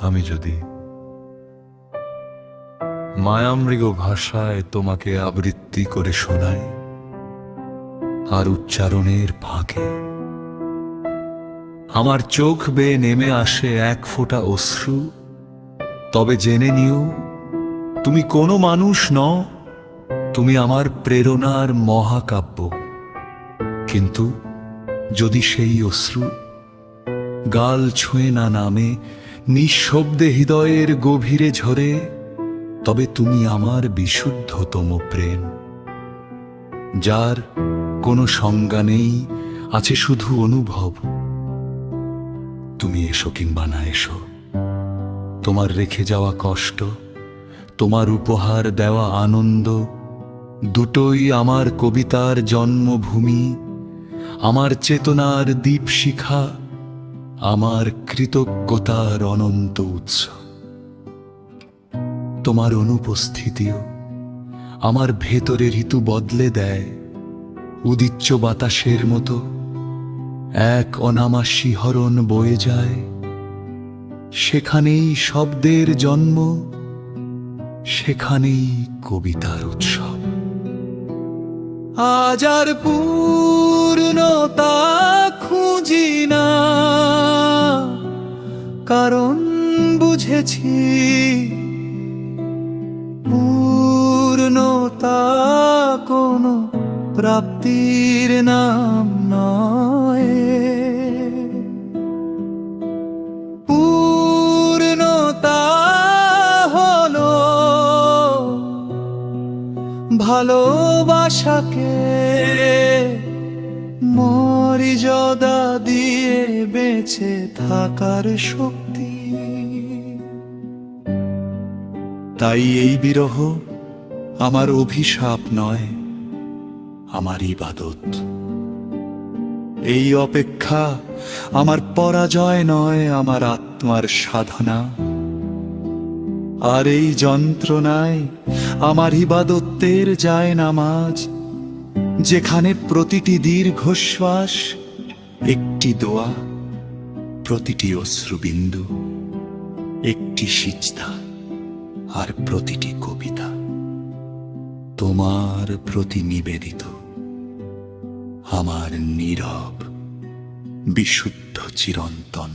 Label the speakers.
Speaker 1: আমি যদি মায়ামৃগ ভাষায় তোমাকে আবৃত্তি করে শোনাই, আর উচ্চারণের ফাঁকে আমার চোখ বেয়ে নেমে আসে এক ফোঁটা অশ্রু, তবে জেনে নিও তুমি কোনো মানুষ নও, তুমি আমার প্রেরণার মহাকাব্য। কিন্তু যদি সেই অশ্রু গাল ছুঁয়ে না নামে, নিঃশব্দে হৃদয়ের গভীরে ঝরে, তবে তুমি আমার বিশুদ্ধতম প্রেম, যার কোনো সংজ্ঞা নেই, আছে শুধু অনুভব। তুমি এসো কিংবা না এসো, তোমার রেখে যাওয়া কষ্ট, তোমার উপহার দেওয়া আনন্দ, দুটোই আমার কবিতার জন্মভূমি, আমার চেতনার দীপশিখা, আমার কৃতজ্ঞতার অনন্ত উৎস। তোমার অনুপস্থিতিও আমার ভেতরে ঋতু বদলে দেয়, উদিচ্য বাতাসের মতো এক অনামা শিহরণ বয়ে যায়। সেখানেই শব্দের জন্ম, সেখানেই কবিতার উৎসব। আজ আর পূর্ণতা খুঁজি না, কারণ বুঝেছি পূর্ণতা কোনো প্রাপ্তির নাম নয়। পূর্ণতা হলো ভালোবাসাকে মর্যাদা দিয়ে বেঁচে থাকার শক্তি। তাই এই বিরহ আমার অভিশাপ নয়, আমার ইবাদত। এই অপেক্ষা আমার পরাজয় নয়, আমার আত্মার সাধনা। আর এই যন্ত্রণায় আমার ইবাদতের যায় নামাজ, যেখানে প্রতিটি দীর্ঘশ্বাস একটি দোয়া, প্রতিটি অশ্রুবিন্দু একটি সিজদা, আর প্রতিটি কবিতা তোমার প্রতি নিবেদিত, আমার নীরব বিশুদ্ধ চিরন্তন